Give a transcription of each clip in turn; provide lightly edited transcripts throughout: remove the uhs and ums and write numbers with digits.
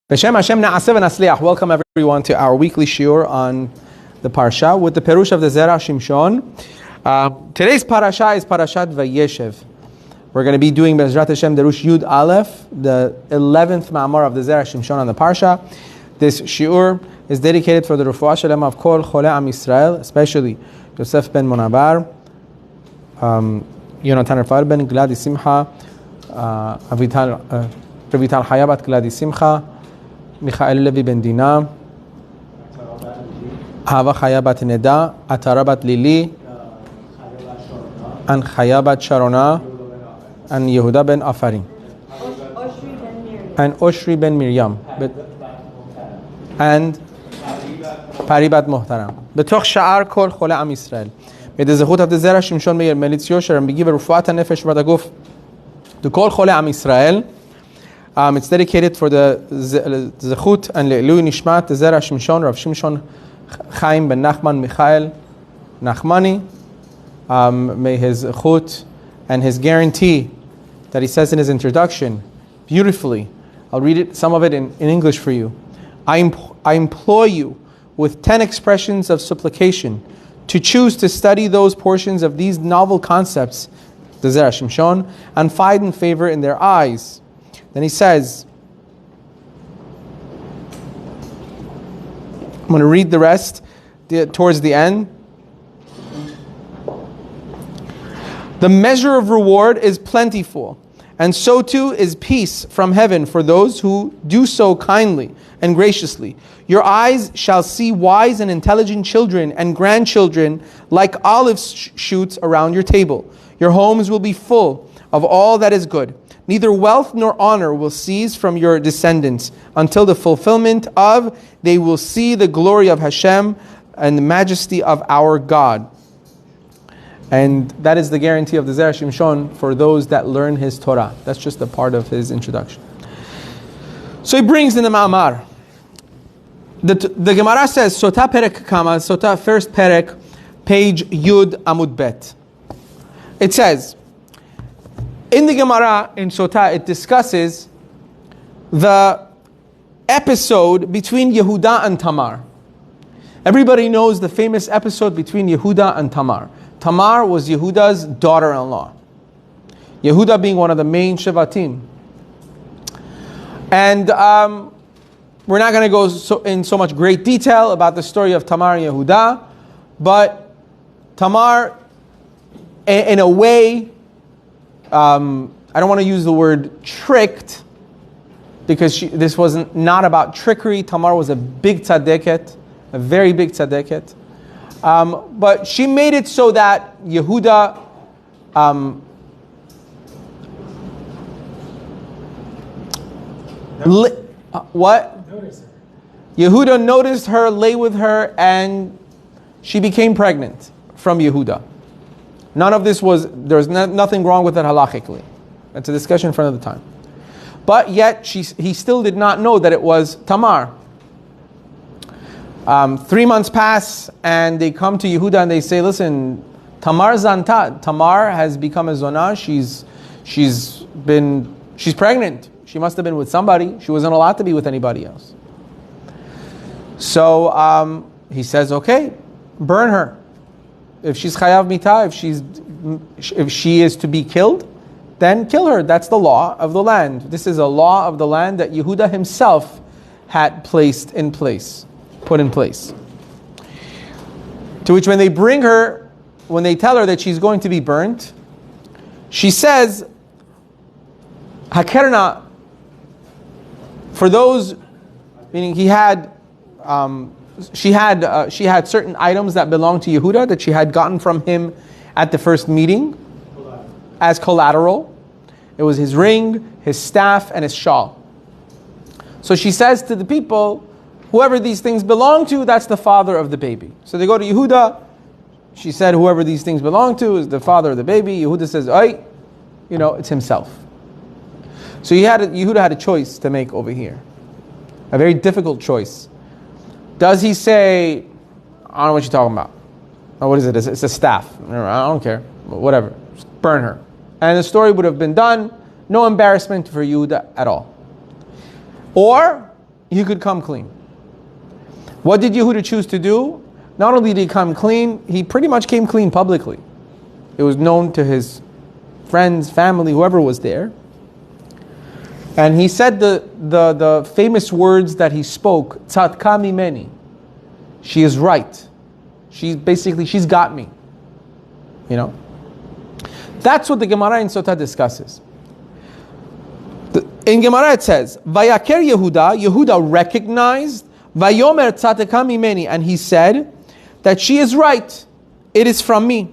B'Shem Hashem na'aseh v'nasliach. Welcome everyone to our weekly shiur on the parsha with the perush of the Zera Shimshon. Today's parasha is Parashat Vayeshev. We're going to be doing Bezrat Hashem Derush Yud Aleph, the 11th ma'amar of the Zera Shimshon on the parsha. This shiur is dedicated for the Refuah Shalem of Kol Chole Am Yisrael, especially Yosef ben Monabar, Yonatan Rafal ben Gladi Simcha, Revital Hayabat Gladi Simcha, Michael Levi ben Dina, Hava Chaya bat Neda, Atara bat Lili, and Chaya bat Sharona, and Yehuda ben Afarim, and Oshri ben Miriam, and Pari bat Mohtaram. Betoch Sha'ar Kol Chole Am Yisrael. May the zechut of the Zera Shimshon may melitz yosher and be given refuat nefesh v'daguf to Kol Chole Am Yisrael. It's dedicated for the zechut and le'ilui nishmat the Zera Shimshon, Rav Shimshon Chaim ben Nachman Michael Nachmani. May his zechut and his guarantee that he says in his introduction beautifully. I'll read it, some of it in English for you. I implore you with 10 expressions of supplication to choose to study those portions of these novel concepts, the Zera Shimshon, and find favor in their eyes. Then he says, I'm going to read the rest towards the end. The measure of reward is plentiful, and so too is peace from heaven for those who do so kindly and graciously. Your eyes shall see wise and intelligent children and grandchildren like olive shoots around your table. Your homes will be full of all that is good. Neither wealth nor honor will cease from your descendants until the fulfillment of they will see the glory of Hashem and the majesty of our God. And that is the guarantee of the Zera Shimshon for those that learn his Torah. That's just a part of his introduction. So he brings in the Ma'amar. The Gemara says, Sota Perek Kama, Sota first Perek, page Yud Amud Bet. It says, in the Gemara, in Sota, it discusses the episode between Yehuda and Tamar. Everybody knows the famous episode between Yehuda and Tamar. Tamar was Yehuda's daughter-in-law. Yehuda being one of the main Shevatim. And we're not going to go in so much great detail about the story of Tamar and Yehuda, but Tamar, in a way, I don't want to use the word tricked, because this was not about trickery. Tamar was a big tzaddiket, a very big tzaddiket. But she made it so that Yehuda Yehuda noticed her, lay with her, and she became pregnant from Yehuda. None of this there's nothing wrong with it halachically. That's a discussion for another time. But yet, he still did not know that it was Tamar. 3 months pass, and they come to Yehuda and they say, listen, Tamar Zanta, Tamar has become a zonah, she's pregnant. She must have been with somebody. She wasn't allowed to be with anybody else. So he says, okay, burn her. If she's chayav mitah, if she is to be killed, then kill her. That's the law of the land. This is a law of the land that Yehuda himself had put in place. To which when they bring her, when they tell her that she's going to be burnt, she says, Hakerna, for those, meaning she had certain items that belonged to Yehuda that she had gotten from him at the first meeting as collateral. It was his ring, his staff, and his shawl. So she says to the people, whoever these things belong to, that's the father of the baby. So they go to Yehuda. She said, whoever these things belong to is the father of the baby. Yehuda says, it's himself. So Yehuda had a choice to make over here. A very difficult choice. Does he say, I don't know what you're talking about. Oh, what is it? It's a staff. I don't care. Whatever. Just burn her. And the story would have been done. No embarrassment for Yehuda at all. Or he could come clean. What did Yehuda choose to do? Not only did he come clean, he pretty much came clean publicly. It was known to his friends, family, whoever was there. And he said the famous words that he spoke, Tzadka mimeni. She is right. She's got me. You know? That's what the Gemara in Sotah discusses. In Gemara it says, Vayaker Yehuda recognized, Vayomer tzadka mimeni, and he said that she is right. It is from me.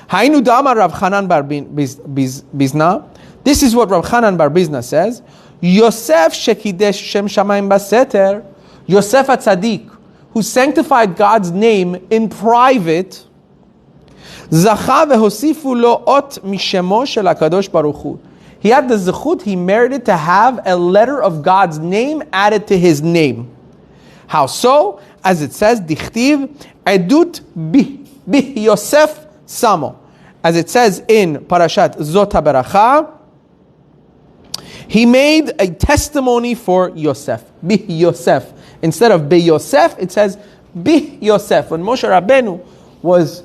Hainu dama Rav Chanan bar Bizna. This is what Rav Chanan bar Bizna says. Yosef shekidesh shem shamayim baseter. Yosef HaTzadik, who sanctified God's name in private, Zacha vehosifu lo ot mishemo shel HaKadosh Baruch Hu. He had the zechut, he merited to have a letter of God's name added to his name. How so? As it says, Dichtiv edut bih Yosef samo. As it says in Parashat Zot HaBeracha, he made a testimony for Yosef. Bih Yosef. Instead of Bih Yosef, it says Bih Yosef. When Moshe Rabbeinu was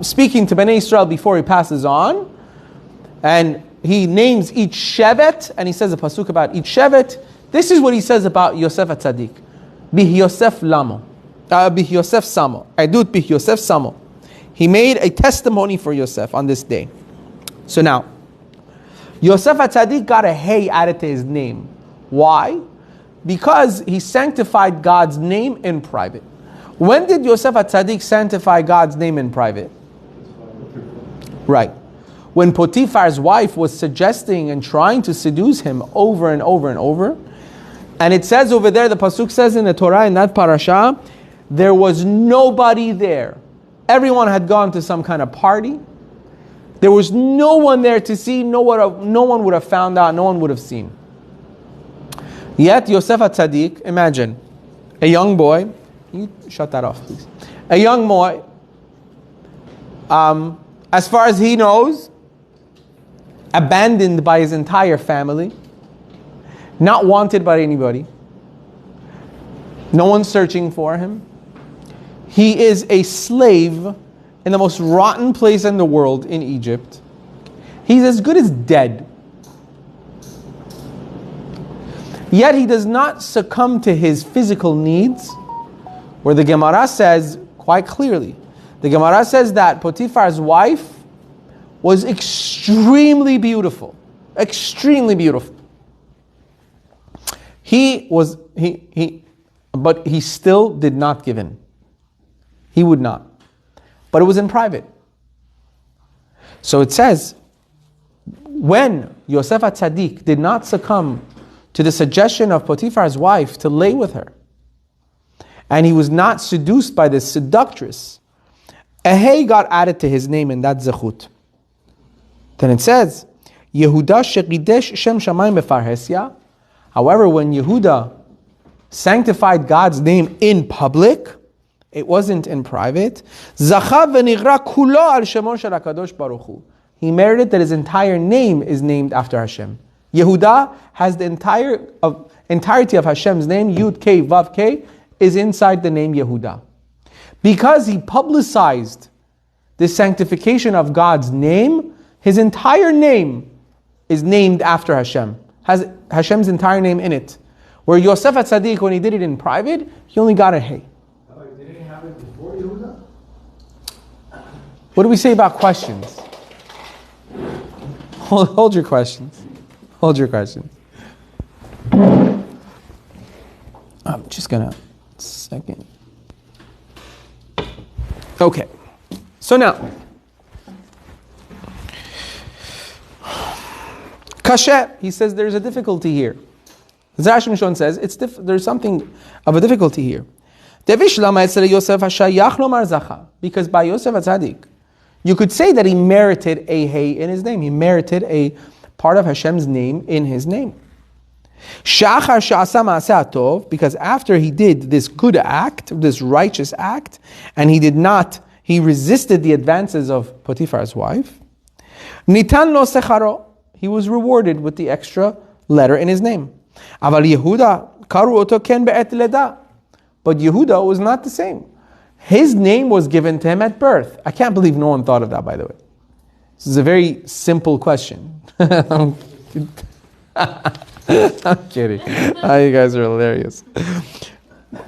speaking to Bnei Israel before he passes on, and he names each shevet, and he says a pasuk about each shevet. This is what he says about Yosef HaTzadik. Bih Yosef Lamo. Bih Yosef Samo. Edut Bih Yosef Samo. He made a testimony for Yosef on this day. So now, Yosef HaTzadik got a hey added to his name. Why? Because he sanctified God's name in private. When did Yosef HaTzadik sanctify God's name in private? Right. When Potiphar's wife was suggesting and trying to seduce him over and over and over. And it says over there, the pasuk says in the Torah, in that parasha, there was nobody there. Everyone had gone to some kind of party. There was no one there to see. No one would have found out. No one would have seen. Yet Yosef HaTzadik, imagine, a young boy. You shut that off, please. A young boy, as far as he knows, abandoned by his entire family, not wanted by anybody, no one's searching for him. He is a slave in the most rotten place in the world, in Egypt. He's as good as dead. Yet he does not succumb to his physical needs, where the Gemara says quite clearly, the Gemara says that Potiphar's wife was extremely beautiful. Extremely beautiful. But he still did not give in. He would not. But it was in private. So it says, when Yosef HaTzadik did not succumb to the suggestion of Potiphar's wife to lay with her, and he was not seduced by this seductress, a hey got added to his name in that zechut. Then it says, Yehuda shekidesh shem shamayim befarhesia. However, when Yehuda sanctified God's name in public, it wasn't in private. Zacha v'nigra kulo al shemo shel HaKadosh Baruch Hu. He merited that his entire name is named after Hashem. Yehuda has the entirety of Hashem's name, Yud K Vav K, is inside the name Yehuda. Because he publicized the sanctification of God's name, his entire name is named after Hashem. Has Hashem's entire name in it. Where Yosef HaTzadik, when he did it in private, he only got a hey. Didn't he have it before Yehuda? What do we say about questions? Hold your questions. Hold your questions. I'm just gonna second. Okay. So now, Kasher, he says there's a difficulty here. Zera Shimshon says there's something of a difficulty here. Because by Yosef HaTzadik, you could say that he merited a hey in his name. He merited a part of Hashem's name in his name. Because after he did this good act, this righteous act, and he resisted the advances of Potiphar's wife, Nitan lo secharo, he was rewarded with the extra letter in his name. Aval Yehuda Karu oto ken be'et leda. But Yehuda was not the same. His name was given to him at birth. I can't believe no one thought of that, by the way. This is a very simple question. I'm kidding. Oh, you guys are hilarious.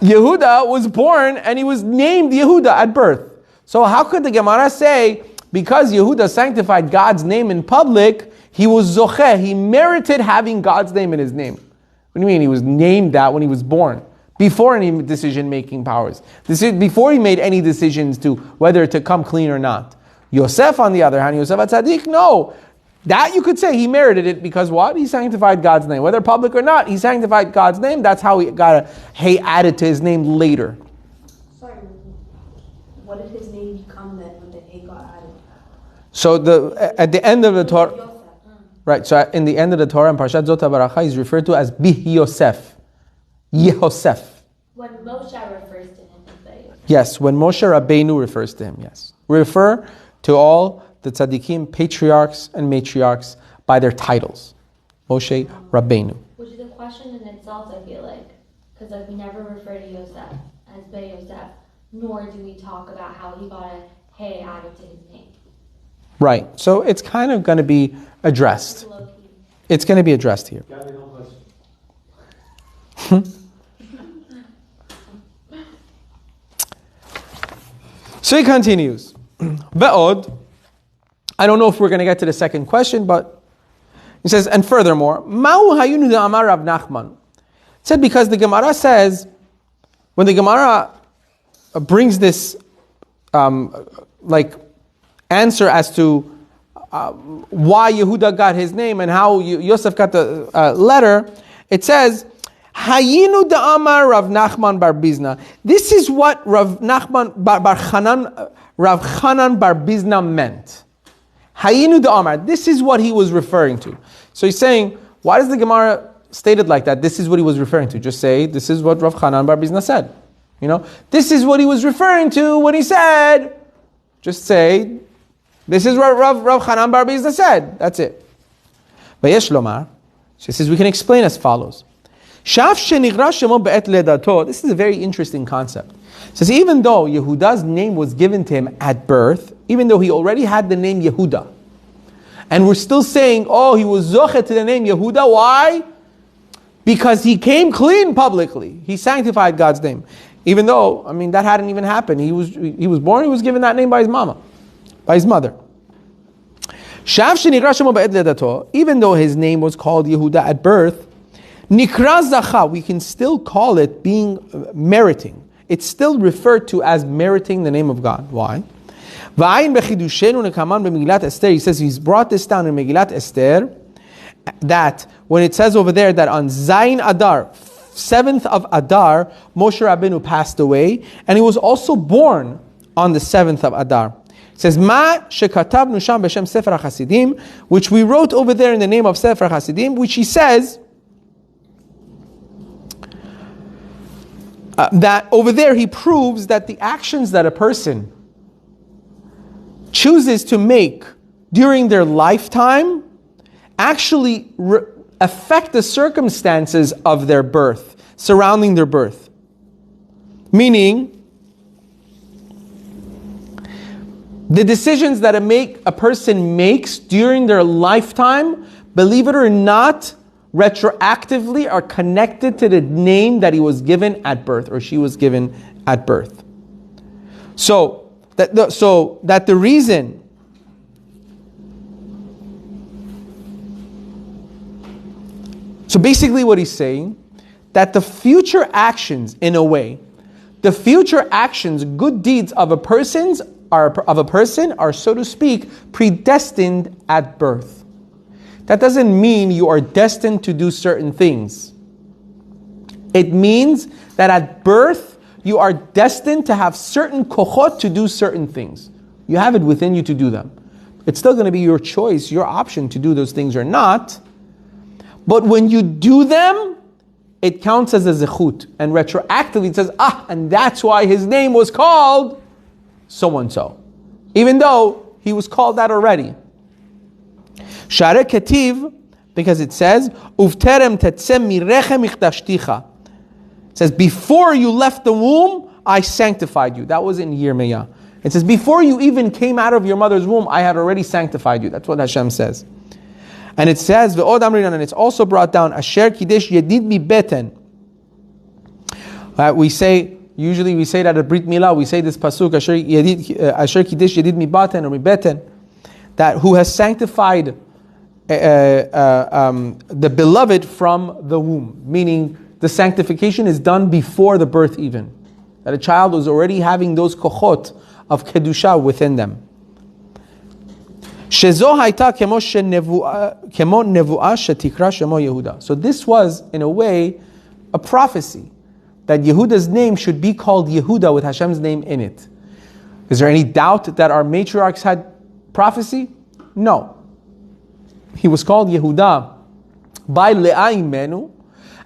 Yehuda was born and he was named Yehuda at birth. So how could the Gemara say, because Yehuda sanctified God's name in public, he was zocheh, he merited having God's name in his name? What do you mean? He was named that when he was born, before any decision-making powers. Before he made any decisions to whether to come clean or not. Yosef, on the other hand, Yosef HaTzadik, no. That you could say he merited it because what? He sanctified God's name. Whether public or not, he sanctified God's name. That's how he got a hey added to his name later. Sorry, what did his name become then when the hey got added? So at the end of the Torah, right? So in the end of the Torah, in Parshat Zot HaBaracha, he's referred to as Bih Yosef, Yehosef. When Moshe refers to him as Vayeshev. Yes, when Moshe Rabbeinu refers to him, yes. We refer to all the tzaddikim, patriarchs and matriarchs by their titles. Moshe Rabbeinu. Which is a question in itself, I feel like. Because we never refer to Yosef as Vayeshev, nor do we talk about how he got a hey added to his name. Right. So it's kind of going to be addressed. It's going to be addressed here. So he continues. Ve'od. I don't know if we're going to get to the second question, but he says, and furthermore, Ma'u hayunu de'amar Rav Nachman. It said because the Gemara says, when the Gemara brings this answer as to why Yehuda got his name and how Yosef got the letter, it says, Hayinu da'amar Rav Nachman bar Bizna. This is what Rav Chanan bar Bizna meant. Hayinu da'amar. This is what he was referring to. So he's saying, why does the Gemara state it like that? This is what he was referring to. Just say, this is what Rav Chanan bar Bizna said. This is what he was referring to when he said. Just say, this is what Rav Chanan bar Bizna said. That's it. Vayesh lomar. She says, we can explain as follows. This is a very interesting concept. It says, even though Yehuda's name was given to him at birth, even though he already had the name Yehuda, and we're still saying, oh, he was zoche to the name Yehuda. Why? Because he came clean publicly. He sanctified God's name. Even though, that hadn't even happened. He was born, he was given that name by his mama, by his mother. Even though his name was called Yehuda at birth, Nikra Zacha, we can still call it being meriting. It's still referred to as meriting the name of God. Why? He says he's brought this down in Megillat Esther, that when it says over there that on Zayin Adar, 7th of Adar, Moshe Rabbeinu passed away, and he was also born on the 7th of Adar. It says, Ma shekatabnu sham b'shem Sefer HaChasidim, which we wrote over there in the name of Sefer HaChasidim, which he says, that over there he proves that the actions that a person chooses to make during their lifetime actually affect the circumstances of their birth, surrounding their birth. Meaning, the decisions that a person makes during their lifetime, believe it or not, retroactively are connected to the name that he was given at birth, or she was given at birth. So that the reason so basically what he's saying, that the future actions, in a way, the future actions, good deeds of a person are, so to speak, predestined at birth. That doesn't mean you are destined to do certain things. It means that at birth, you are destined to have certain kochot to do certain things. You have it within you to do them. It's still going to be your choice, your option to do those things or not. But when you do them, it counts as a zechut. And retroactively it says, and that's why his name was called so-and-so. Even though he was called that already. Share ketiv, because it says, Uvterem tetsem mirechem ichtashticha. It says, before you left the womb, I sanctified you. That was in Yirmiyah. It says, before you even came out of your mother's womb, I had already sanctified you. That's what Hashem says. And it says, Ve'od amrinan, and it's also brought down, Asher kidesh yedid mi beten. Usually we say that at Brit Milah, we say this pasuk, Asher kidesh yedid mi baten or mi beten, that who has sanctified the beloved from the womb, meaning the sanctification is done before the birth even. That a child was already having those kochot of kedusha within them. So this was, in a way, a prophecy that Yehuda's name should be called Yehuda with Hashem's name in it. Is there any doubt that our matriarchs had prophecy? No. He was called Yehuda by Leah Imenu,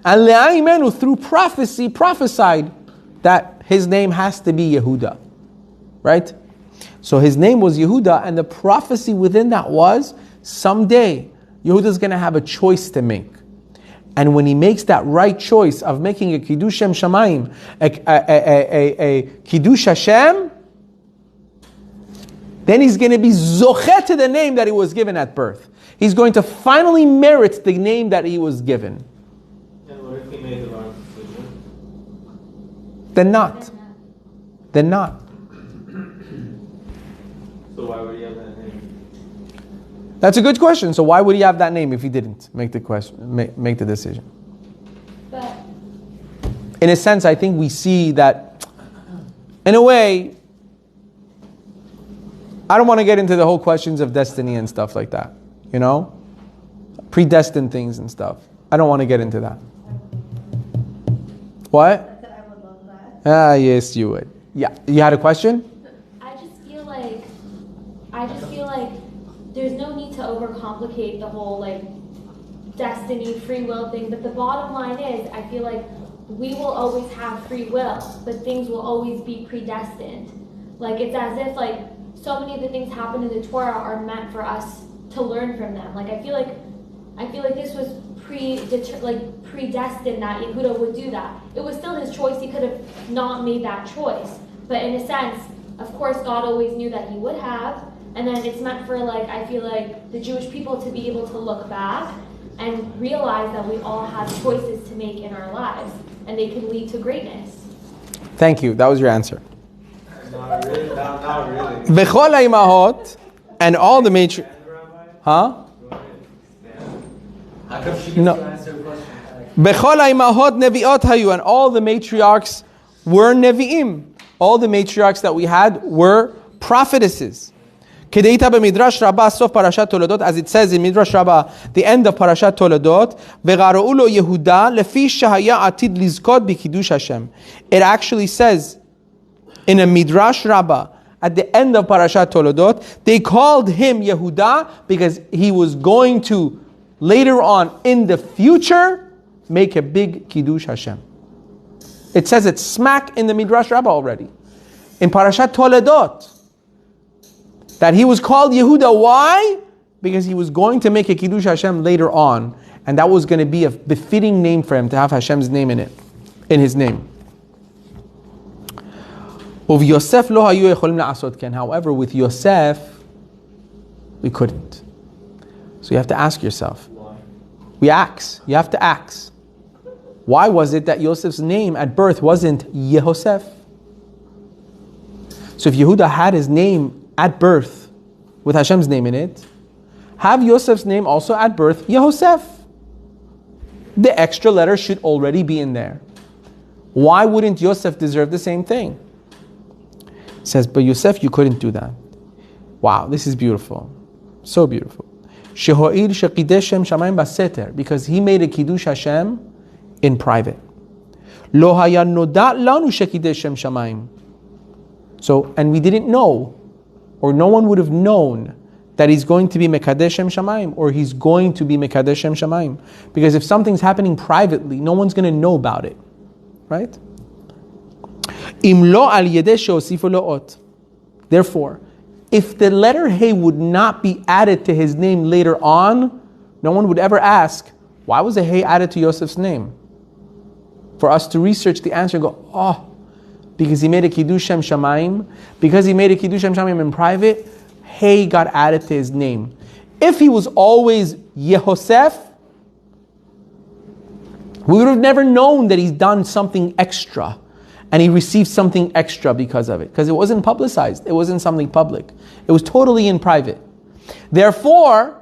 and Leah Imenu through prophecy prophesied that his name has to be Yehuda. Right? So his name was Yehuda, and the prophecy within that was, someday Yehuda's going to have a choice to make. And when he makes that right choice of making a Kiddush Shem Shamayim, a Kiddush Hashem, then he's going to be Zocheh to the name that he was given at birth. He's going to finally merit the name that he was given. And what if he made the wrong decision? Then not. Then not. So why would he have that name? That's a good question. So why would he have that name if he didn't make the make the decision? But in a sense, I think we see that, in a way, I don't want to get into the whole questions of destiny and stuff like that. You know? Predestined things and stuff. I don't want to get into that. What? I said I would love that. Ah, yes, you would. Yeah. You had a question? I just feel like there's no need to overcomplicate the whole destiny, free will thing. But the bottom line is, I feel like we will always have free will, but things will always be predestined. It's as if so many of the things happen in the Torah are meant for us to learn from them. I feel like this was predestined that Yehuda would do that. It was still his choice. He could have not made that choice. But in a sense, of course, God always knew that he would have. And then it's meant for I feel like the Jewish people to be able to look back and realize that we all have choices to make in our lives, and they can lead to greatness. Thank you. That was your answer. Not really. Bechol ha'imahot and all the matriarchs. Huh? How come she No. gets to answer the question? Bechol ha'imahot nevi'ot hayu, and all the matriarchs were nevi'im. All the matriarchs that we had were prophetesses. Kedeita b'midrash Rabbah sof parashat Toledot, as it says in Midrash Rabbah, the end of parashat Toledot, v'gara'u lo Yehuda lefi shehaya atid lizkot b'kiddush Hashem. It actually says in a Midrash Rabbah at the end of parashat Toledot, they called him Yehuda because he was going to later on in the future make a big kiddush Hashem. It says it smack in the Midrash Rabbah already. In Parashat Toledot, that he was called Yehuda. Why? Because he was going to make a Kiddush Hashem later on. And that was going to be a befitting name for him to have Hashem's name in it, in his name. However, with Yosef, we couldn't. So you have to ask yourself. You have to ask. Why was it that Yosef's name at birth wasn't Yehosef? So if Yehuda had his name at birth with Hashem's name in it, have Yosef's name also at birth Yehosef. The extra letter should already be in there. Why wouldn't Yosef deserve the same thing? It says, but Yosef, you couldn't do that. Wow, this is beautiful. So beautiful. Because he made a Kiddush Hashem in private. So, and we didn't know, or no one would have known that he's going to be Mekadesh Shem Shamayim, or he's going to be Mekadesh Shem Shamayim. Because if something's happening privately, no one's going to know about it. Right? Therefore, if the letter Hey would not be added to his name later on, no one would ever ask, why was a Hey added to Yosef's name? for us to research the answer and go, oh, because he made a Kiddush Shem Shamayim, because he made a Kiddush Shem Shamayim in private, Hey got added to his name. If he was always Yehosef, we would have never known that he's done something extra and he received something extra because of it. Because it wasn't publicized. It wasn't something public. It was totally in private. Therefore,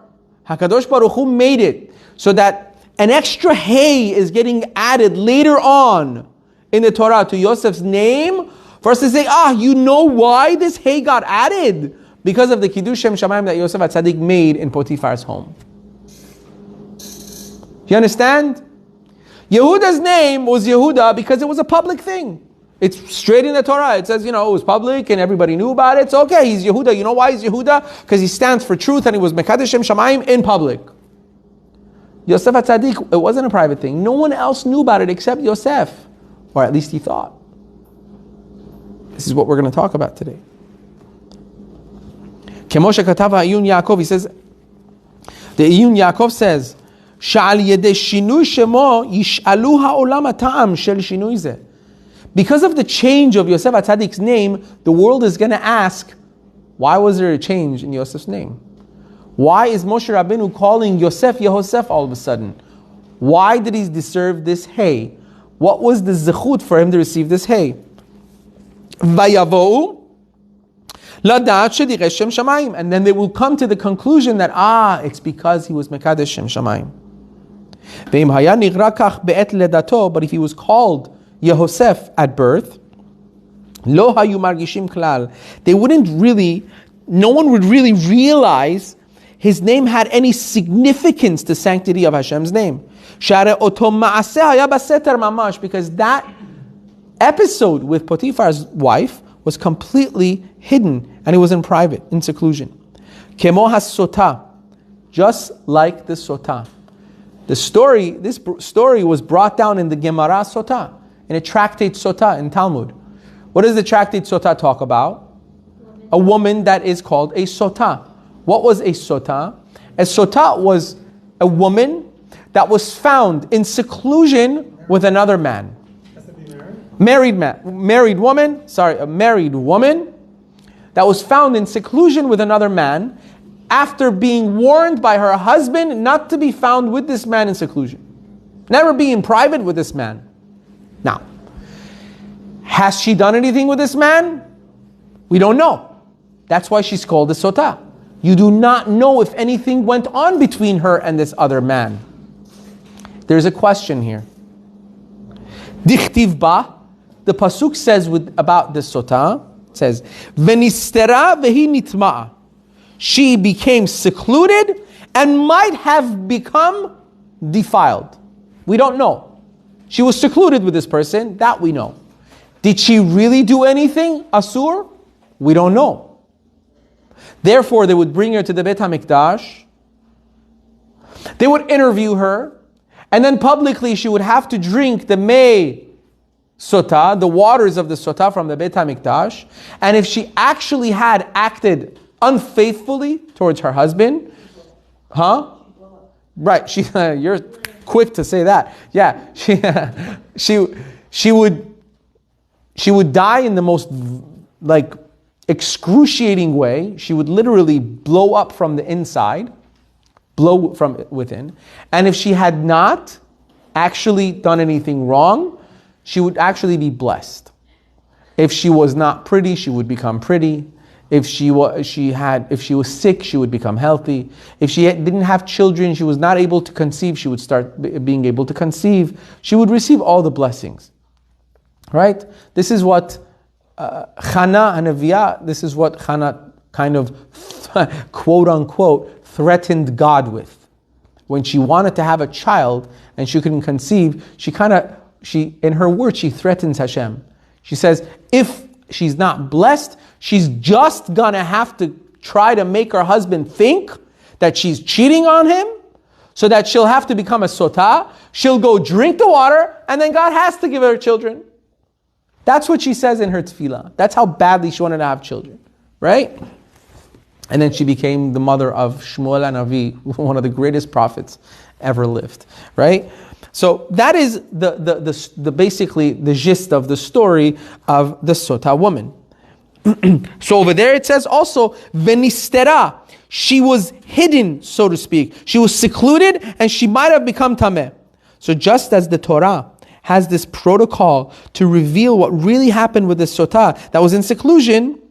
HaKadosh Baruch Hu made it so that an extra Hey is getting added later on in the Torah to Yosef's name for us to say, you know why this Hey got added? Because of the Kiddush Shem Shamayim that Yosef HaTzadik made in Potiphar's home. You understand? Yehuda's name was Yehuda because it was a public thing. It's straight in the Torah. It says, it was public and everybody knew about it. So okay, he's Yehuda. You know why he's Yehuda? Because he stands for truth and he was Mekadesh Shem Shamayim in public. Yosef HaTzadik, it wasn't a private thing. No one else knew about it except Yosef. Or at least he thought. This is what we're going to talk about today. Kemoshe Katava Iyun Yaakov, he says, the Iyun Yaakov says, Sha'al yedei shinui shemo yish'alu ha'olam ha'ta'am shel shinui zeh. Because of the change of Yosef HaTzadik's name, the world is going to ask, why was there a change in Yosef's name? Why is Moshe Rabbeinu calling Yosef Yehosef all of a sudden? Why did he deserve this Hey? What was the zechut for him to receive this Hey? Vayavo'u Ladat shediresh Shem Shamayim. And then they will come to the conclusion that, it's because he was Mekadesh Shem Shamayim. Ve'im haya nigra kach be'et ledato, but if he was called Yehosef at birth, lo hayu margishim klal, no one would really realize his name had any significance to sanctity of Hashem's name. Share oto ma'aseh haya baseter mamash, because that episode with Potiphar's wife was completely hidden and it was in private, in seclusion. Kemo has-sota, just like the sota. This story was brought down in the Gemara Sota, in a tractate Sota in Talmud. What does the tractate Sota talk about? A woman that is called a Sota. What was a Sota? A Sota was a woman that was found in seclusion with another man. A married woman that was found in seclusion with another man after being warned by her husband not to be found with this man in seclusion. Never be in private with this man. Now, has she done anything with this man? We don't know. That's why she's called a Sota. You do not know if anything went on between her and this other man. There's a question here. Dichtiv ba, the pasuk says about the Sota, says, Venistera vehi nitma'a. She became secluded and might have become defiled. We don't know. She was secluded with this person, that we know. Did she really do anything, Asur? We don't know. Therefore, they would bring her to the Beit HaMikdash. They would interview her. And then publicly she would have to drink the Mei Sota, the waters of the Sota from the Beit HaMikdash. And if she actually had acted unfaithfully towards her husband, right, you're quick to say that. Yeah, she would die in the most excruciating way. She would literally blow up from the inside, blow from within. And if she had not actually done anything wrong, she would actually be blessed. If she was not pretty, she would become pretty. If she was sick, she would become healthy. If she didn't have children, she was not able to conceive, she would start being able to conceive. She would receive all the blessings. Right? This is what Chana Hanaviyah, this is what Chana kind of quote unquote threatened God with. When she wanted to have a child and she couldn't conceive, she in her words, she threatens Hashem. She says, if she's not blessed, she's just gonna have to try to make her husband think that she's cheating on him, so that she'll have to become a Sota, she'll go drink the water, and then God has to give her children. That's what she says in her tefillah. That's how badly she wanted to have children, right? And then she became the mother of Shmuel HaNavi, one of the greatest prophets ever lived, right? So that is the basically the gist of the story of the Sotah woman. So over there it says also, Venistera, she was hidden, so to speak. She was secluded and she might have become Tameh. So just as the Torah has this protocol to reveal what really happened with the Sotah that was in seclusion,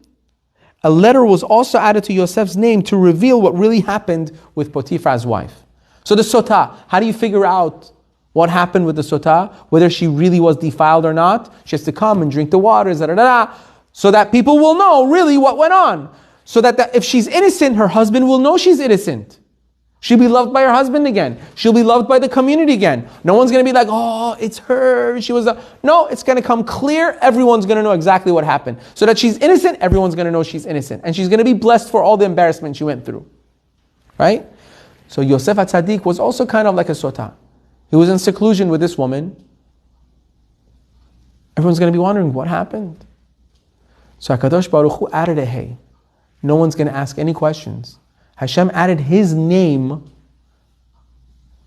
a letter was also added to Yosef's name to reveal what really happened with Potiphar's wife. So the Sotah, how do you figure out what happened with the Sotah? Whether she really was defiled or not? She has to come and drink the waters, so that people will know really what went on. So that if she's innocent, her husband will know she's innocent. She'll be loved by her husband again. She'll be loved by the community again. No one's going to be like, oh, it's her. No, it's going to come clear. Everyone's going to know exactly what happened. So that she's innocent, everyone's going to know she's innocent. And she's going to be blessed for all the embarrassment she went through. Right? So Yosef HaTzadik was also kind of like a Sotah. He was in seclusion with this woman. Everyone's going to be wondering, what happened? So HaKadosh Baruch Hu added a hey. No one's going to ask any questions. Hashem added His name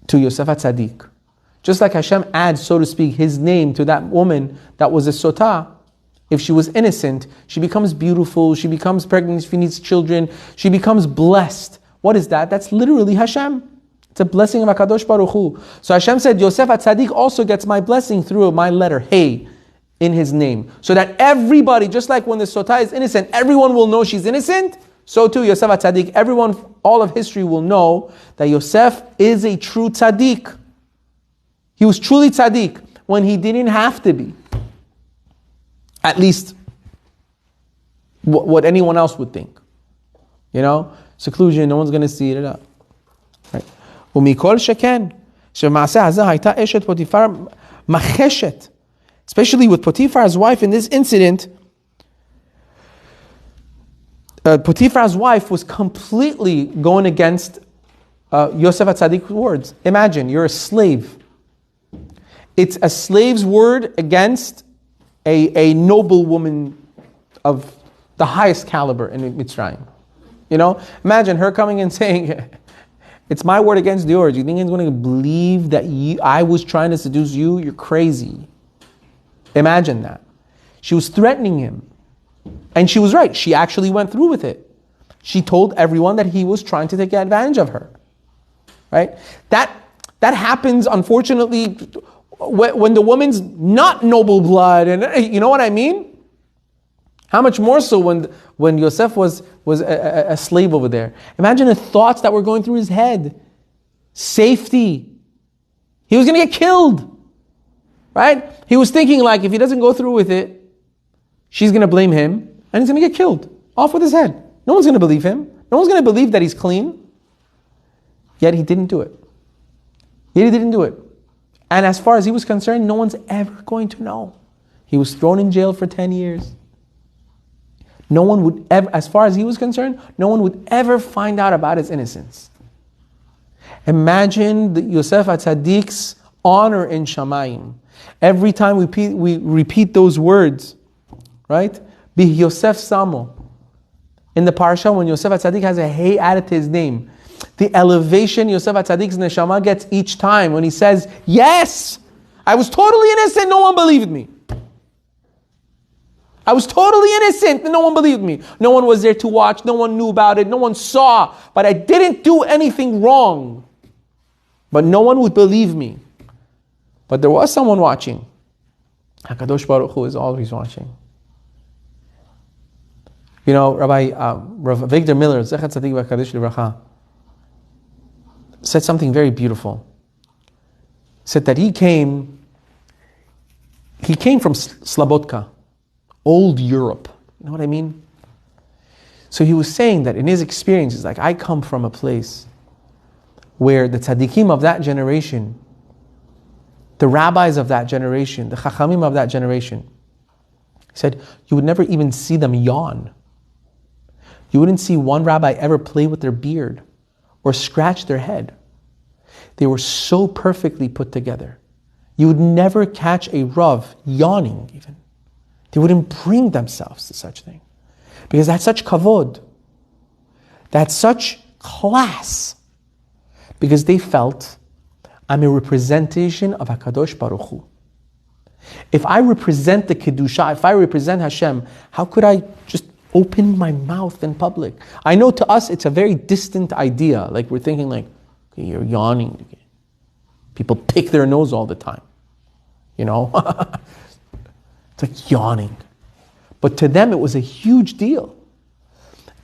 to Yosef HaTzadik. Just like Hashem adds, so to speak, His name to that woman that was a Sotah. If she was innocent, she becomes beautiful, she becomes pregnant, she needs children, she becomes blessed. What is that? That's literally Hashem. It's a blessing of HaKadosh Baruch Hu. So Hashem said, Yosef HaTzadik also gets my blessing through my letter, hey, in his name. So that everybody, just like when the Sotah is innocent, everyone will know she's innocent. So too, Yosef HaTzadik, everyone, all of history will know that Yosef is a true tzaddik. He was truly tzaddik when he didn't have to be. At least what anyone else would think. You know, seclusion, no one's going to see it. Right? ומכל שכן, שמעשה הזה הייתה אשת פוטיפר מחשת. Especially with Potiphar's wife in this incident, Potiphar's wife was completely going against Yosef HaTzadik's words. Imagine, you're a slave. It's a slave's word against a noble woman of the highest caliber in Mitzrayim. You know, imagine her coming and saying, it's my word against yours. You think he's going to believe that I was trying to seduce you? You're crazy. Imagine that. She was threatening him. And she was right. She actually went through with it. She told everyone that he was trying to take advantage of her. Right? That happens, unfortunately, when the woman's not noble blood. And you know what I mean? How much more so when Yosef was a slave over there. Imagine the thoughts that were going through his head. Safety. He was going to get killed. Right? He was thinking like, if he doesn't go through with it, she's going to blame him and he's going to get killed. Off with his head. No one's going to believe him. No one's going to believe that he's clean. Yet he didn't do it. He didn't do it. And as far as he was concerned, no one's ever going to know. He was thrown in jail for 10 years. No one would ever, as far as he was concerned, no one would ever find out about his innocence. Imagine the Yosef HaTzadik's honor in Shamayim. Every time we repeat those words, right? Be Yosef Samo. In the parsha, when Yosef HaTzadik has a hey added to his name, the elevation Yosef HaTzadik's neshama gets each time when he says, yes, I was totally innocent, no one believed me. I was totally innocent and no one believed me. No one was there to watch, no one knew about it, no one saw, but I didn't do anything wrong. But no one would believe me. But there was someone watching. HaKadosh Baruch Hu is always watching. You know, Rav Victor Miller, Zechat Tzadik V'Kadosh Livracha, said something very beautiful. Said that he came from Slabotka, old Europe. You know what I mean? So he was saying that in his experience, he's like, I come from a place where the tzaddikim of that generation, the rabbis of that generation, the chachamim of that generation, he said, you would never even see them yawn. You wouldn't see one rabbi ever play with their beard or scratch their head. They were so perfectly put together. You would never catch a rav yawning even. They wouldn't bring themselves to such thing. Because that's such kavod. That's such class. Because they felt I'm a representation of HaKadosh Baruch Hu. If I represent the Kedusha, if I represent Hashem, how could I just open my mouth in public? I know to us it's a very distant idea. Like we're thinking like, okay, you're yawning. People pick their nose all the time. You know? It's like yawning. But to them it was a huge deal.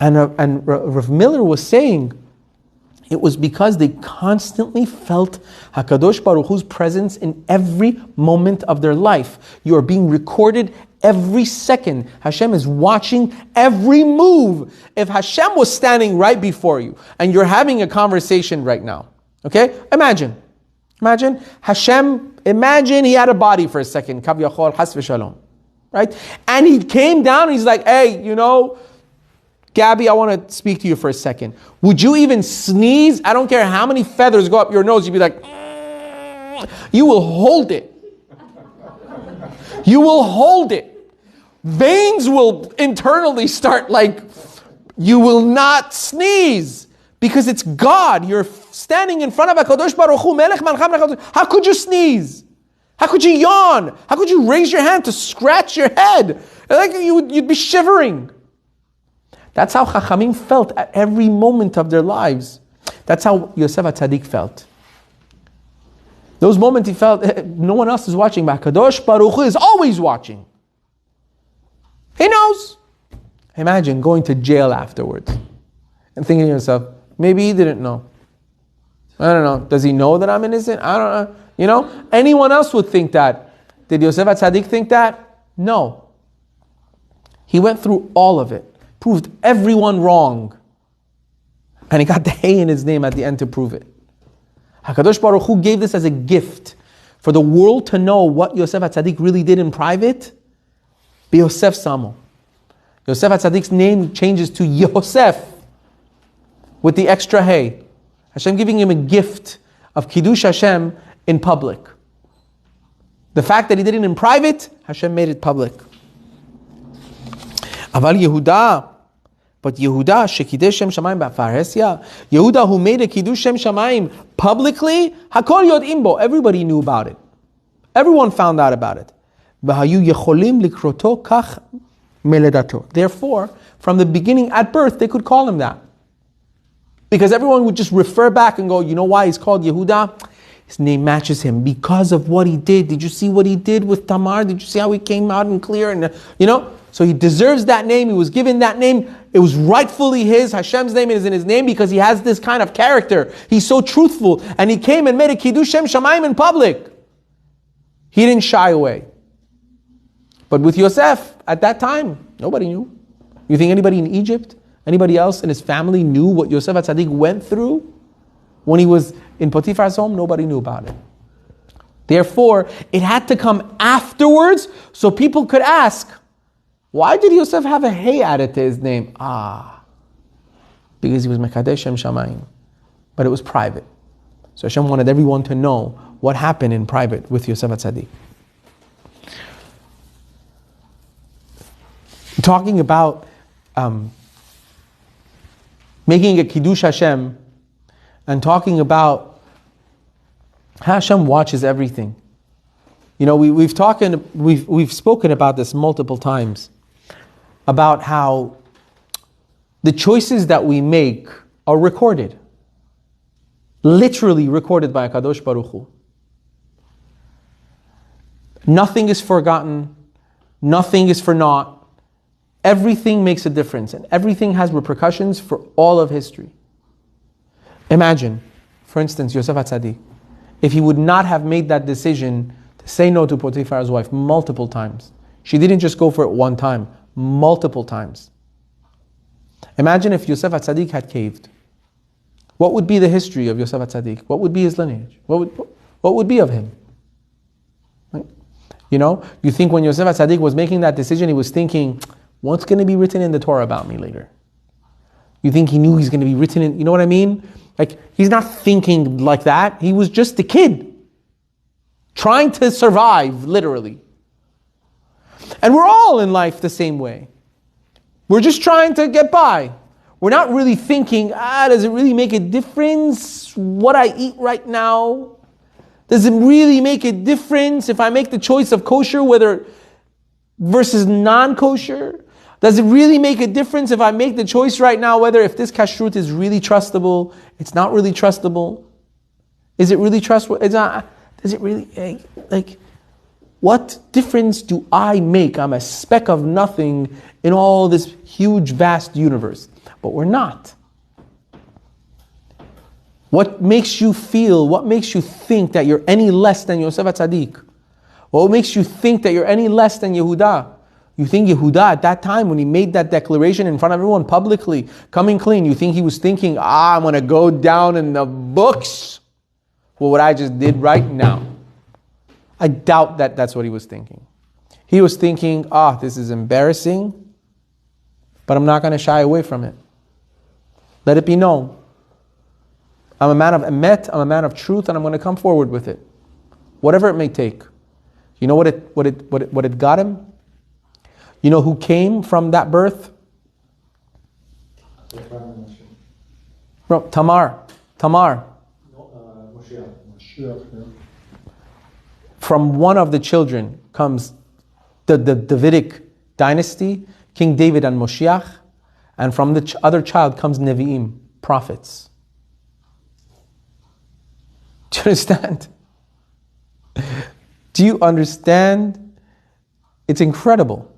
And Rav Miller was saying, it was because they constantly felt HaKadosh Baruch Hu's presence in every moment of their life. You are being recorded every second. Hashem is watching every move. If Hashem was standing right before you and you're having a conversation right now, okay? Imagine Hashem, imagine he had a body for a second, Kav Yachol, Has v'Shalom, right? And he came down and he's like, hey, you know, Gabby, I want to speak to you for a second. Would you even sneeze? I don't care how many feathers go up your nose. You'd be like, you will hold it. You will hold it. Veins will internally start like, you will not sneeze. Because it's God. You're standing in front of HaKadosh Baruch Hu, Melech Malcham Melech. How could you sneeze? How could you yawn? How could you raise your hand to scratch your head? Like you'd be shivering. That's how Chachamim felt at every moment of their lives. That's how Yosef HaTzadik felt. Those moments he felt, no one else is watching, but Kadosh Baruch Hu is always watching. He knows. Imagine going to jail afterwards and thinking to yourself, maybe he didn't know. I don't know. Does he know that I'm innocent? I don't know. You know, anyone else would think that. Did Yosef HaTzadik think that? No. He went through all of it. Proved everyone wrong. And he got the hay in his name at the end to prove it. HaKadosh Baruch Hu gave this as a gift for the world to know what Yosef HaTzadik really did in private. Be Yosef Samo. Yosef HaTzadik's name changes to Yosef with the extra hay. Hashem giving him a gift of Kiddush Hashem in public. The fact that he did it in private, Hashem made it public. Aval Yehuda, but Yehuda, shekidesh Shem Shamayim ba'faresya, Yehuda who made a Kiddush Shem Shamayim publicly, Hakol Yod'im bo, everybody knew about it. Everyone found out about it. V'hayu yecholim likroto kach meledato. Therefore, from the beginning, at birth, they could call him that. Because everyone would just refer back and go, you know why he's called Yehuda? His name matches him because of what he did. Did you see what he did with Tamar? Did you see how he came out and clear? And you know, so he deserves that name. He was given that name. It was rightfully his. Hashem's name is in his name because he has this kind of character. He's so truthful. And he came and made a Kiddush Shem Shamayim in public. He didn't shy away. But with Yosef, at that time, nobody knew. You think anybody in Egypt, anybody else in his family knew what Yosef HaTzadik went through when he was in Potiphar's home? Nobody knew about it. Therefore, it had to come afterwards so people could ask, why did Yosef have a hay added to his name? Because he was Mekadesh Shem Shamayim. But it was private. So Hashem wanted everyone to know what happened in private with Yosef HaTzadik. Talking about making a Kiddush Hashem and talking about how Hashem watches everything. You know, we've spoken about this multiple times, about how the choices that we make are recorded. Literally recorded by HaKadosh Baruch Hu. Nothing is forgotten. Nothing is for naught. Everything makes a difference, and everything has repercussions for all of history. Imagine, for instance, Yosef HaTzadik, if he would not have made that decision to say no to Potiphar's wife multiple times. She didn't just go for it one time, multiple times. Imagine if Yosef HaTzadik had caved. What would be the history of Yosef HaTzadik? What would be his lineage? What would be of him? Right? You know, you think when Yosef HaTzadik was making that decision, he was thinking, what's going to be written in the Torah about me later? You think he knew he's going to be written in, you know what I mean? Like, he's not thinking like that. He was just a kid. Trying to survive, literally. And we're all in life the same way. We're just trying to get by. We're not really thinking, does it really make a difference what I eat right now? Does it really make a difference if I make the choice of kosher whether versus non-kosher? Does it really make a difference if I make the choice right now whether if this kashrut is really trustable, it's not really trustable? Is it really trustworthy? It's not. Does it really, like, what difference do I make? I'm a speck of nothing in all this huge, vast universe. But we're not. What makes you feel, what makes you think that you're any less than Yosef HaTzadik? What makes you think that you're any less than Yehuda? You think Yehuda at that time when he made that declaration in front of everyone publicly, coming clean, you think he was thinking, I'm going to go down in the books for what I just did right now? I doubt that that's what he was thinking. He was thinking, this is embarrassing, but I'm not going to shy away from it. Let it be known. I'm a man of emet, I'm a man of truth, and I'm going to come forward with it. Whatever it may take. You know what it got him? You know who came from that birth? Tamar. From one of the children comes the Davidic dynasty, King David and Moshiach, and from the other child comes Nevi'im, prophets. Do you understand? Do you understand? It's incredible.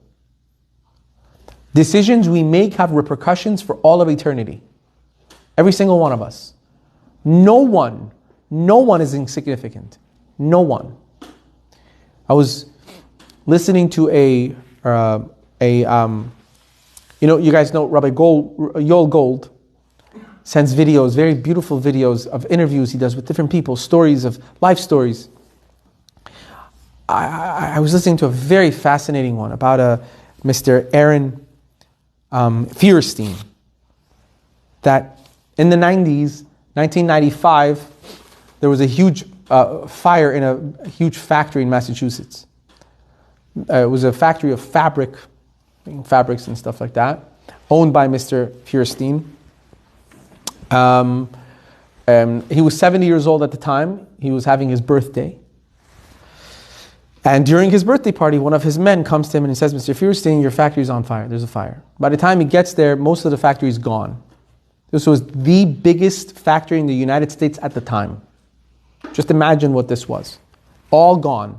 Decisions we make have repercussions for all of eternity. Every single one of us. No one is insignificant. No one. I was listening to you guys know Rabbi Yoel Gold sends videos, very beautiful videos of interviews he does with different people, stories of life stories. I was listening to a very fascinating one about Mr. Aaron Feuerstein, that in the 90s, 1995, there was a huge fire in a huge factory in Massachusetts. It was a factory of fabrics and stuff like that, owned by Mr. Feuerstein. He was 70 years old at the time. He was having his birthday. And during his birthday party, one of his men comes to him and he says, Mr. Feuerstein, your factory is on fire. There's a fire. By the time he gets there, most of the factory is gone. This was the biggest factory in the United States at the time. Just imagine what this was. All gone.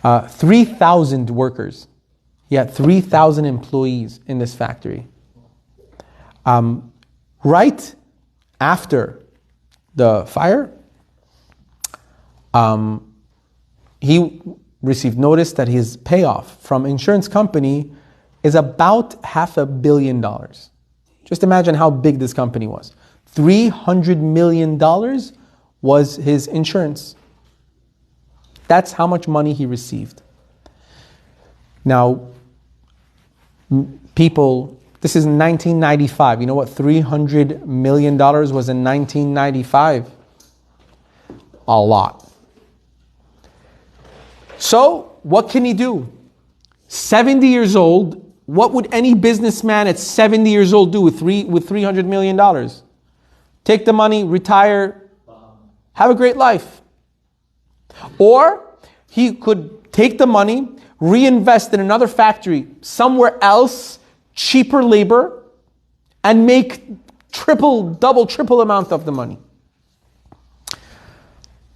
3,000 workers. He had 3,000 employees in this factory. Right after the fire, he received notice that his payoff from insurance company is about $500 million. Just imagine how big this company was. $300 million was his insurance. That's how much money he received. Now, people, this is 1995. You know what $300 million was in 1995? A lot. So, what can he do? 70 years old, what would any businessman at 70 years old do with $300 million? Take the money, retire, have a great life. Or he could take the money, reinvest in another factory somewhere else, cheaper labor, and make double, triple amount of the money.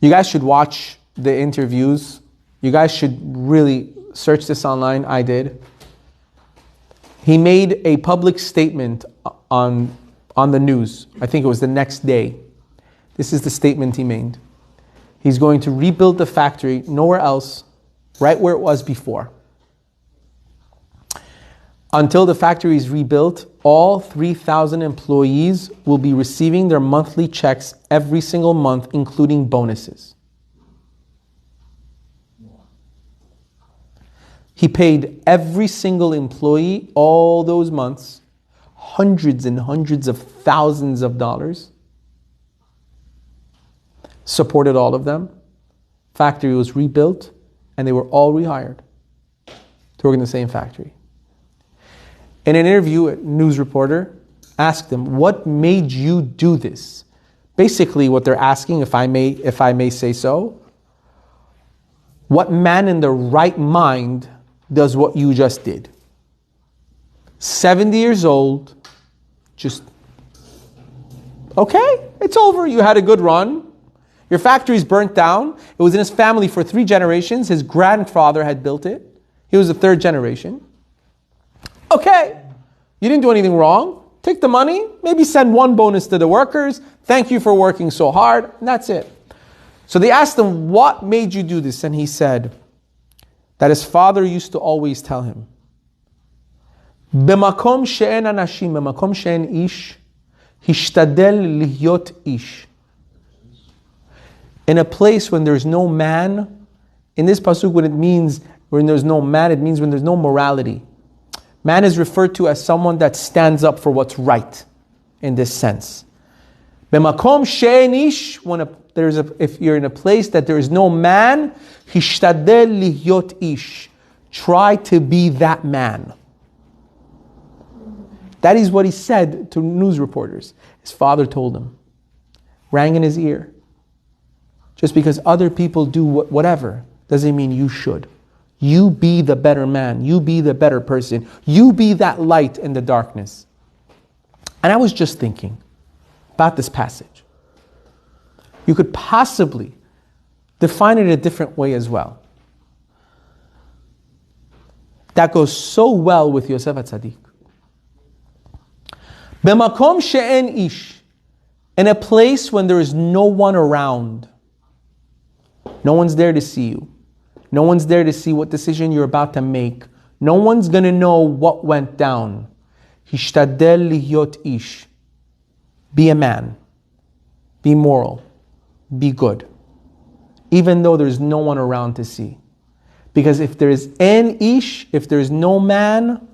You guys should watch the interviews. You guys should really search this online. I did. He made a public statement on the news. I think it was the next day. This is the statement he made. He's going to rebuild the factory nowhere else, right where it was before. Until the factory is rebuilt, all 3,000 employees will be receiving their monthly checks every single month, including bonuses. He paid every single employee all those months hundreds and hundreds of thousands of dollars. Supported all of them. Factory was rebuilt and they were all rehired to work in the same factory. In an interview, a news reporter asked him, what made you do this? basically what they're asking, if I may say so, what man in the right mind does what you just did? 70 years old, just, okay, it's over. You had a good run. Your factory's burnt down. It was in his family for 3 generations. His grandfather had built it. He was the 3rd generation. Okay, you didn't do anything wrong. Take the money, maybe send 1 bonus to the workers. Thank you for working so hard. And that's it. So they asked him, what made you do this? And he said that his father used to always tell him, B'makom she'en anashim, b'makom she'en ish, hishtadel lihyot ish. In a place when there's no man, in this pasuk, when there's no man, it means when there's no morality. Man is referred to as someone that stands up for what's right, in this sense. B'makom she'en ish, if you're in a place that there is no man, hishtadel lihyot ish. Try to be that man. That is what he said to news reporters. His father told him. Rang in his ear. Just because other people do whatever doesn't mean you should. You be the better man. You be the better person. You be that light in the darkness. And I was just thinking about this passage. You could possibly define it a different way as well. That goes so well with Yosef HaTzadik. B'makom she'en ish, in a place when there is no one around. No one's there to see you. No one's there to see what decision you're about to make. No one's going to know what went down. Hishtadel lihyot ish. Be a man. Be moral. Be good. Even though there's no one around to see. Because if there is en ish, if there's no man,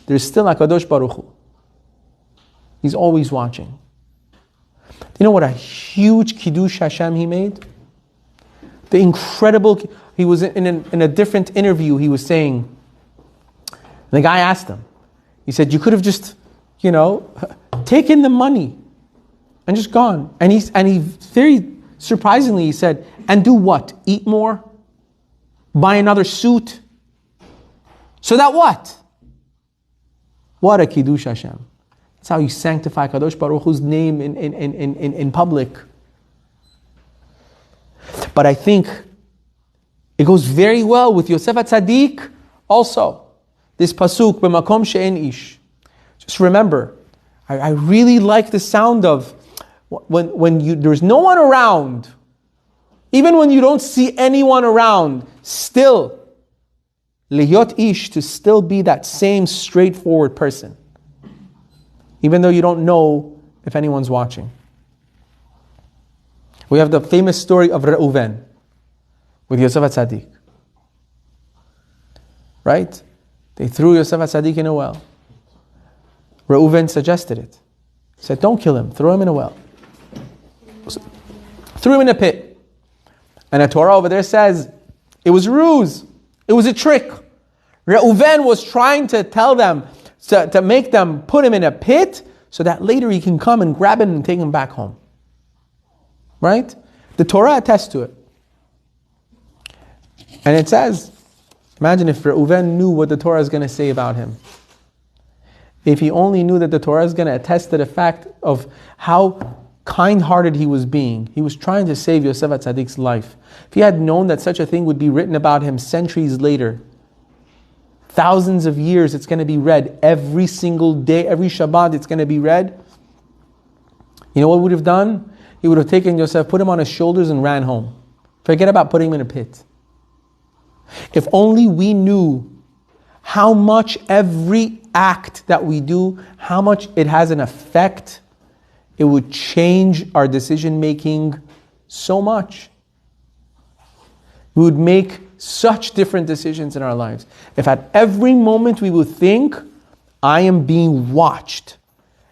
there's still HaKadosh Baruch Hu. He's always watching. You know what a huge Kiddush Hashem he made? The incredible, he was in a different interview, he was saying, the guy asked him, he said, you could have just, taken the money and just gone. And he very surprisingly, he said, and do what? Eat more? Buy another suit? So that what? What a Kiddush Hashem. That's how you sanctify Kadosh Baruch Hu's name in public. But I think it goes very well with Yosef HaTzadik also. This pasuk, b'makom she'en ish. Just remember, I really like the sound of when there's no one around, even when you don't see anyone around, still, lihyot ish, to still be that same straightforward person. Even though you don't know if anyone's watching. We have the famous story of Reuven with Yosef HaTzadik. Right? They threw Yosef HaTzadik in a well. Reuven suggested it. He said, don't kill him, throw him in a well. Threw him in a pit. And the Torah over there says, it was a ruse. It was a trick. Reuven was trying to tell them, to make them put him in a pit so that later he can come and grab him and take him back home. Right? The Torah attests to it. And it says, imagine if Reuven knew what the Torah is going to say about him. If he only knew that the Torah is going to attest to the fact of how kind-hearted he was being. He was trying to save Yosef HaTzadik's life. If he had known that such a thing would be written about him centuries later, thousands of years it's going to be read every single day, every Shabbat it's going to be read. You know what he would have done? He would have taken Yosef, put him on his shoulders and ran home. Forget about putting him in a pit. If only we knew how much every act that we do, how much it has an effect, it would change our decision making so much. We would make such different decisions in our lives. If at every moment we would think, I am being watched,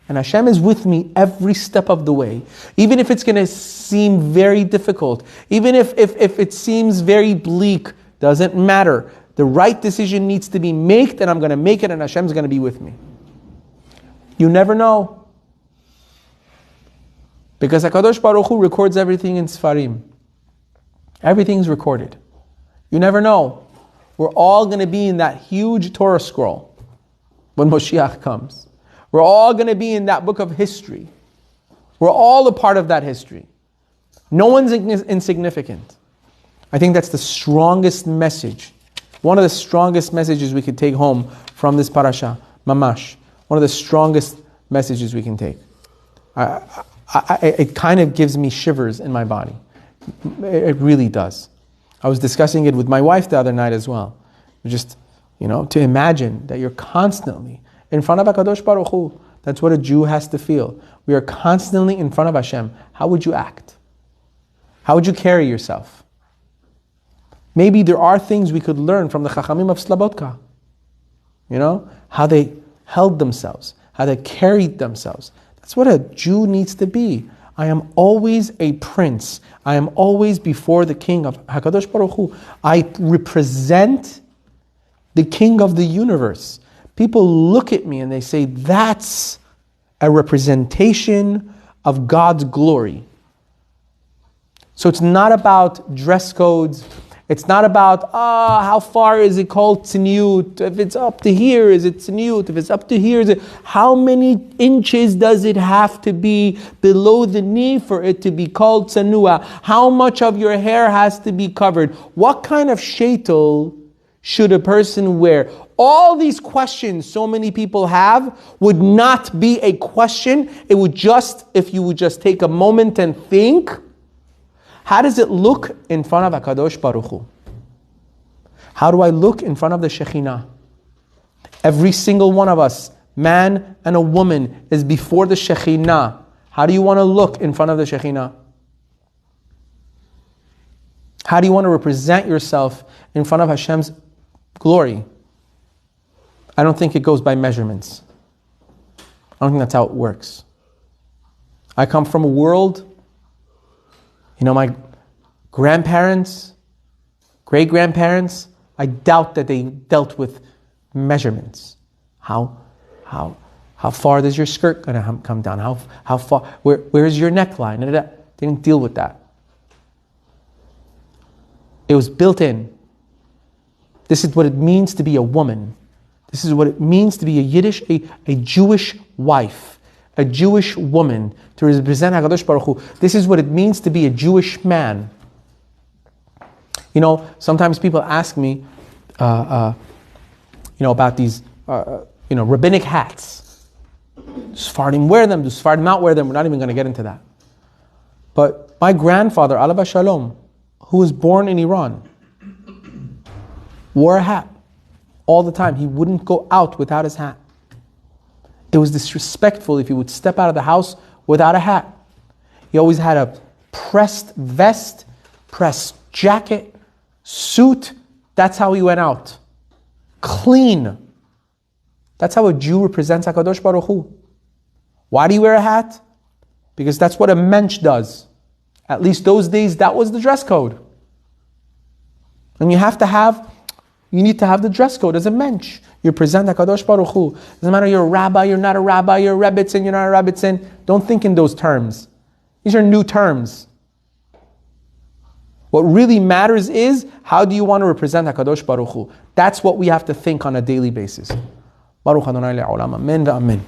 and Hashem is with me every step of the way, even if it's going to seem very difficult, even if it seems very bleak, doesn't matter. The right decision needs to be made, and I'm going to make it, and Hashem's going to be with me. You never know. Because HaKadosh Baruch Hu records everything in Sfarim. Everything's recorded. You never know. We're all going to be in that huge Torah scroll when Moshiach comes. We're all going to be in that book of history. We're all a part of that history. No one's insignificant. I think that's the strongest message. One of the strongest messages we could take home from this parasha, mamash. One of the strongest messages we can take. It kind of gives me shivers in my body. It really does. I was discussing it with my wife the other night as well. Just, to imagine that you're constantly in front of HaKadosh Baruch Hu. That's what a Jew has to feel. We are constantly in front of Hashem. How would you act? How would you carry yourself? Maybe there are things we could learn from the Chachamim of Slabotka. How they held themselves, how they carried themselves. That's what a Jew needs to be. I am always a prince. I am always before the king of HaKadosh Baruch Hu. I represent the king of the universe. People look at me and they say, that's a representation of God's glory. So it's not about dress codes. It's not about, how far is it called tzniut? If it's up to here, is it tzniut? If it's up to here, is it... How many inches does it have to be below the knee for it to be called tsanua? How much of your hair has to be covered? What kind of sheitel should a person wear? All these questions so many people have would not be a question. It would just, if you would just take a moment and think, how does it look in front of HaKadosh Baruch Hu? How do I look in front of the Shekhinah? Every single one of us, man and a woman, is before the Shekhinah. How do you want to look in front of the Shekhinah? How do you want to represent yourself in front of Hashem's glory? I don't think it goes by measurements. I don't think that's how it works. I come from a world... my grandparents, great-grandparents, I doubt that they dealt with measurements. How far is your skirt going to come down? How far? Where is your neckline? They didn't deal with that. It was built in. This is what it means to be a woman. This is what it means to be a Jewish wife. A Jewish woman, to represent HaKadosh Baruch Hu. This is what it means to be a Jewish man. Sometimes people ask me, about these, rabbinic hats. Do Sephardim wear them? Do Sephardim not wear them? We're not even going to get into that. But my grandfather, Alav Shalom, who was born in Iran, wore a hat all the time. He wouldn't go out without his hat. It was disrespectful if he would step out of the house without a hat. He always had a pressed vest, pressed jacket, suit. That's how he went out. Clean. That's how a Jew represents HaKadosh Baruch Hu. Why do you wear a hat? Because that's what a mensch does. At least those days, that was the dress code. And you need to have the dress code as a mensch. You present HaKadosh Baruch Hu. Doesn't matter you're a rabbi, you're not a rabbi, you're a rebbitzin, you're not a rebbitzin. Don't think in those terms. These are new terms. What really matters is, how do you want to represent HaKadosh Baruch Hu? That's what we have to think on a daily basis. Baruch Adonai le'olam. Amen ve'amen.